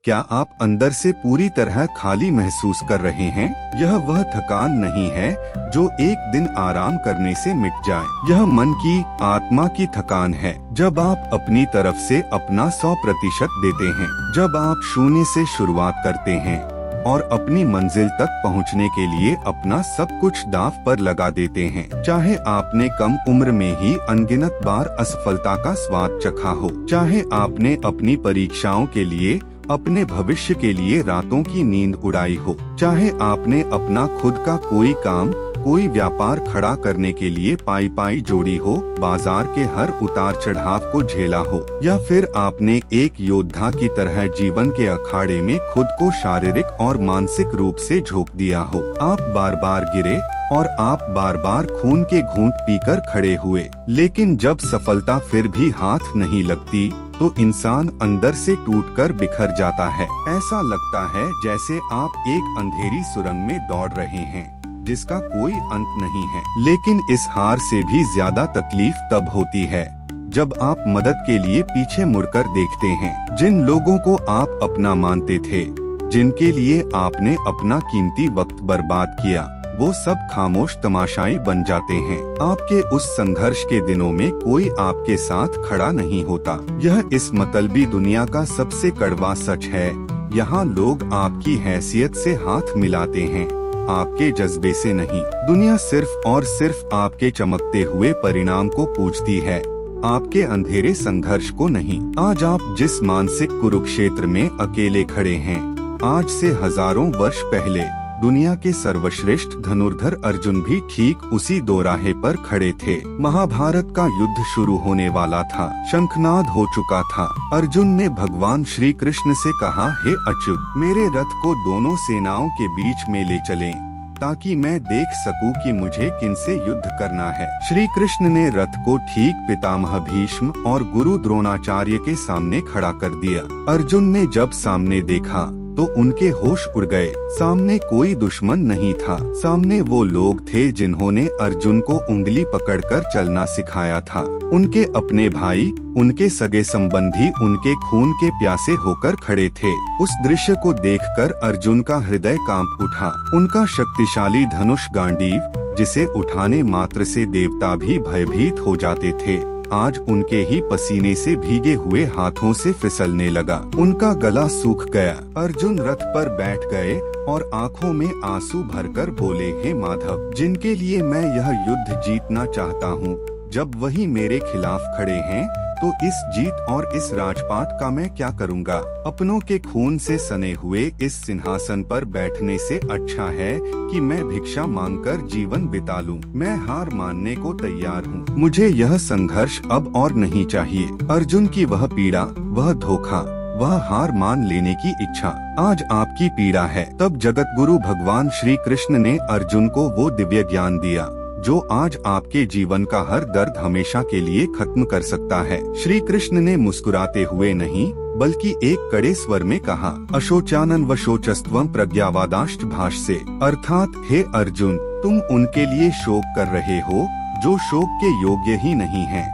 क्या आप अंदर से पूरी तरह खाली महसूस कर रहे हैं? यह वह थकान नहीं है जो एक दिन आराम करने से मिट जाए। यह मन की, आत्मा की थकान है। जब आप अपनी तरफ से अपना 100% देते हैं, जब आप शून्य से शुरुआत करते हैं और अपनी मंजिल तक पहुंचने के लिए अपना सब कुछ दांव पर लगा देते हैं। चाहे आपने कम उम्र में ही अनगिनत बार असफलता का स्वाद चखा हो, चाहे आपने अपनी परीक्षाओं के लिए, अपने भविष्य के लिए रातों की नींद उड़ाई हो, चाहे आपने अपना खुद का कोई काम, कोई व्यापार खड़ा करने के लिए पाई पाई जोड़ी हो, बाजार के हर उतार चढ़ाव को झेला हो, या फिर आपने एक योद्धा की तरह जीवन के अखाड़े में खुद को शारीरिक और मानसिक रूप से झोंक दिया हो। आप बार बार गिरे और आप बार बार खून के घूंट पीकर खड़े हुए, लेकिन जब सफलता फिर भी हाथ नहीं लगती तो इंसान अंदर से टूटकर बिखर जाता है। ऐसा लगता है जैसे आप एक अंधेरी सुरंग में दौड़ रहे हैं जिसका कोई अंत नहीं है। लेकिन इस हार से भी ज्यादा तकलीफ तब होती है जब आप मदद के लिए पीछे मुड़कर देखते हैं। जिन लोगों को आप अपना मानते थे, जिनके लिए आपने अपना कीमती वक्त बर्बाद किया, वो सब खामोश तमाशाई बन जाते हैं। आपके उस संघर्ष के दिनों में कोई आपके साथ खड़ा नहीं होता। यह इस मतलबी दुनिया का सबसे कड़वा सच है। यहाँ लोग आपकी हैसियत से हाथ मिलाते हैं, आपके जज्बे से नहीं। दुनिया सिर्फ और सिर्फ आपके चमकते हुए परिणाम को पूजती है, आपके अंधेरे संघर्ष को नहीं। आज आप जिस मानसिक कुरुक्षेत्र में अकेले खड़े हैं, आज से हजारों वर्ष पहले दुनिया के सर्वश्रेष्ठ धनुर्धर अर्जुन भी ठीक उसी दोराहे पर खड़े थे। महाभारत का युद्ध शुरू होने वाला था, शंखनाद हो चुका था। अर्जुन ने भगवान श्री कृष्ण से कहा, हे अच्युत, मेरे रथ को दोनों सेनाओं के बीच में ले चलें, ताकि मैं देख सकूं कि मुझे किनसे युद्ध करना है। श्री कृष्ण ने रथ को ठीक पितामह भीष्म और गुरु द्रोणाचार्य के सामने खड़ा कर दिया। अर्जुन ने जब सामने देखा तो उनके होश उड़ गए। सामने कोई दुश्मन नहीं था, सामने वो लोग थे जिन्होंने अर्जुन को उंगली पकड़कर चलना सिखाया था। उनके अपने भाई, उनके सगे संबंधी उनके खून के प्यासे होकर खड़े थे। उस दृश्य को देखकर अर्जुन का हृदय कांप उठा। उनका शक्तिशाली धनुष गांडीव, जिसे उठाने मात्र से देवता भी भयभीत हो जाते थे, आज उनके ही पसीने से भीगे हुए हाथों से फिसलने लगा। उनका गला सूख गया। अर्जुन रथ पर बैठ गए और आंखों में आंसू भरकर बोले, हे माधव, जिनके लिए मैं यह युद्ध जीतना चाहता हूँ, जब वही मेरे खिलाफ खड़े हैं, तो इस जीत और इस राजपाट का मैं क्या करूँगा? अपनों के खून से सने हुए इस सिंहासन पर बैठने से अच्छा है कि मैं भिक्षा मांगकर जीवन बिता लूं। मैं हार मानने को तैयार हूँ। मुझे यह संघर्ष अब और नहीं चाहिए। अर्जुन की वह पीड़ा, वह धोखा, वह हार मान लेने की इच्छा आज आपकी पीड़ा है। तब जगत गुरु भगवान श्री कृष्ण ने अर्जुन को वो दिव्य ज्ञान दिया जो आज आपके जीवन का हर दर्द हमेशा के लिए खत्म कर सकता है। श्री कृष्ण ने मुस्कुराते हुए नहीं, बल्कि एक कड़े स्वर में कहा, अशोचानन व शोचस्त्वम प्रज्ञावादाश्च भाष्ये, अर्थात हे अर्जुन, तुम उनके लिए शोक कर रहे हो जो शोक के योग्य ही नहीं हैं,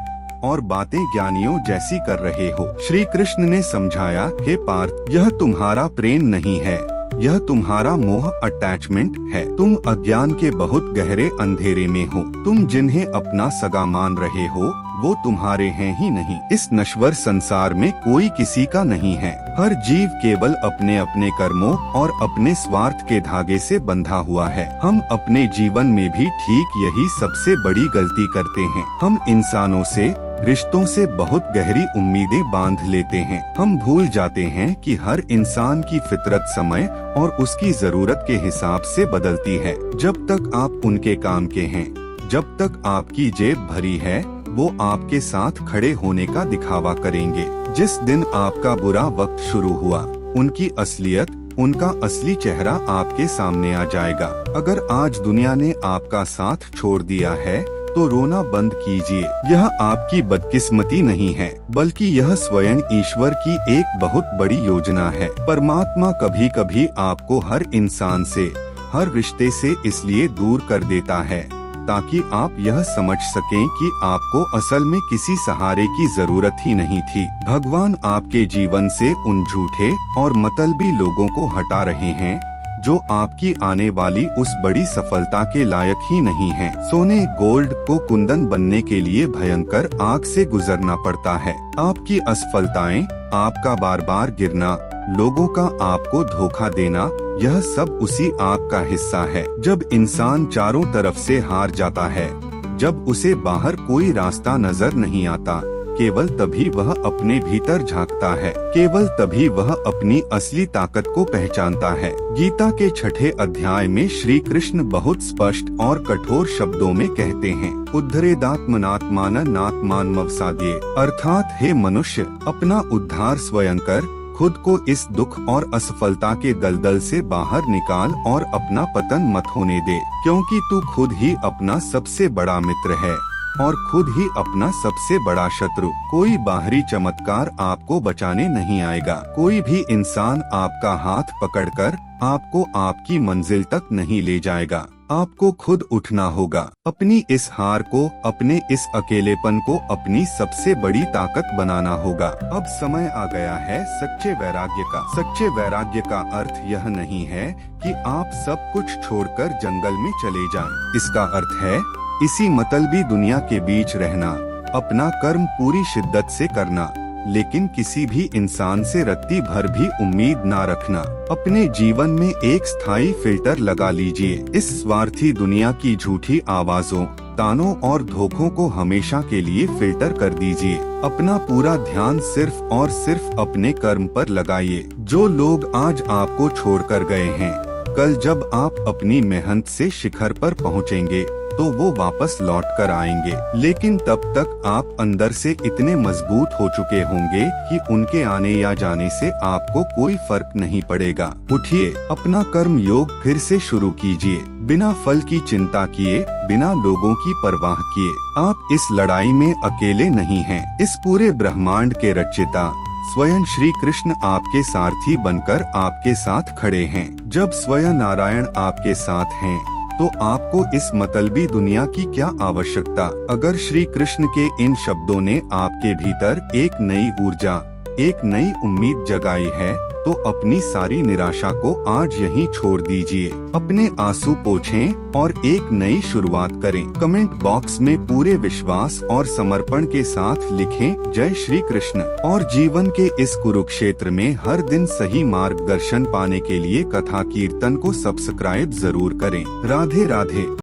और बातें ज्ञानियों जैसी कर रहे हो। श्री कृष्ण ने समझाया, हे पार्थ, यह तुम्हारा प्रेम नहीं है, यह तुम्हारा मोह, अटैचमेंट है। तुम अज्ञान के बहुत गहरे अंधेरे में हो। तुम जिन्हें अपना सगा मान रहे हो, वो तुम्हारे हैं ही नहीं। इस नश्वर संसार में कोई किसी का नहीं है। हर जीव केवल अपने अपने कर्मों और अपने स्वार्थ के धागे से बंधा हुआ है। हम अपने जीवन में भी ठीक यही सबसे बड़ी गलती करते हैं। हम इंसानों से, रिश्तों से बहुत गहरी उम्मीदें बांध लेते हैं। हम भूल जाते हैं कि हर इंसान की फितरत समय और उसकी जरूरत के हिसाब से बदलती है। जब तक आप उनके काम के हैं, जब तक आपकी जेब भरी है, वो आपके साथ खड़े होने का दिखावा करेंगे। जिस दिन आपका बुरा वक्त शुरू हुआ, उनकी असलियत, उनका असली चेहरा आपके सामने आ जाएगा। अगर आज दुनिया ने आपका साथ छोड़ दिया है, तो रोना बंद कीजिए। यह आपकी बदकिस्मती नहीं है, बल्कि यह स्वयं ईश्वर की एक बहुत बड़ी योजना है। परमात्मा कभी कभी आपको हर इंसान से, हर रिश्ते से इसलिए दूर कर देता है ताकि आप यह समझ सकें कि आपको असल में किसी सहारे की जरूरत ही नहीं थी। भगवान आपके जीवन से उन झूठे और मतलबी लोगों को हटा रहे हैं जो आपकी आने वाली उस बड़ी सफलता के लायक ही नहीं हैं। सोने गोल्ड को कुंदन बनने के लिए भयंकर आग से गुजरना पड़ता है। आपकी असफलताएं, आपका बार बार गिरना, लोगों का आपको धोखा देना, यह सब उसी आग का हिस्सा है। जब इंसान चारों तरफ से हार जाता है, जब उसे बाहर कोई रास्ता नजर नहीं आता, केवल तभी वह अपने भीतर झांकता है। केवल तभी वह अपनी असली ताकत को पहचानता है। गीता के 6 अध्याय में श्री कृष्ण बहुत स्पष्ट और कठोर शब्दों में कहते हैं, उद्धरेदात्मनात्मान नात्मानमवसाद्ये, अर्थात हे मनुष्य, अपना उद्धार स्वयं कर, खुद को इस दुख और असफलता के दलदल से बाहर निकाल और अपना पतन मत होने दे, क्योंकि तू खुद ही अपना सबसे बड़ा मित्र है और खुद ही अपना सबसे बड़ा शत्रु। कोई बाहरी चमत्कार आपको बचाने नहीं आएगा। कोई भी इंसान आपका हाथ पकड़कर आपको आपकी मंजिल तक नहीं ले जाएगा। आपको खुद उठना होगा। अपनी इस हार को, अपने इस अकेलेपन को अपनी सबसे बड़ी ताकत बनाना होगा। अब समय आ गया है सच्चे वैराग्य का। सच्चे वैराग्य का अर्थ यह नहीं है कि आप सब कुछ छोड़कर जंगल में चले जाएं। इसका अर्थ है इसी मतलबी दुनिया के बीच रहना, अपना कर्म पूरी शिद्दत से करना, लेकिन किसी भी इंसान से रत्ती भर भी उम्मीद ना रखना। अपने जीवन में एक स्थायी फिल्टर लगा लीजिए। इस स्वार्थी दुनिया की झूठी आवाजों, तानों और धोखों को हमेशा के लिए फिल्टर कर दीजिए। अपना पूरा ध्यान सिर्फ और सिर्फ अपने कर्म पर लगाइए। जो लोग आज आपको छोड़कर गए हैं, कल जब आप अपनी मेहनत से शिखर पर पहुंचेंगे तो वो वापस लौट कर आएंगे, लेकिन तब तक आप अंदर से इतने मजबूत हो चुके होंगे कि उनके आने या जाने से आपको कोई फर्क नहीं पड़ेगा। उठिए, अपना कर्म योग फिर से शुरू कीजिए, बिना फल की चिंता किए, बिना लोगों की परवाह किए। आप इस लड़ाई में अकेले नहीं हैं। इस पूरे ब्रह्मांड के रचयिता स्वयं श्री कृष्ण आपके सारथी बनकर आपके साथ खड़े हैं। जब स्वयं नारायण आपके साथ हैं, तो आपको इस मतलबी दुनिया की क्या आवश्यकता। अगर श्री कृष्ण के इन शब्दों ने आपके भीतर एक नई ऊर्जा, एक नई उम्मीद जगाई है, तो अपनी सारी निराशा को आज यहीं छोड़ दीजिए। अपने आंसू पोंछें और एक नई शुरुआत करें। कमेंट बॉक्स में पूरे विश्वास और समर्पण के साथ लिखें, जय श्री कृष्ण। और जीवन के इस कुरुक्षेत्र में हर दिन सही मार्गदर्शन पाने के लिए कथा कीर्तन को सब्सक्राइब जरूर करें। राधे राधे।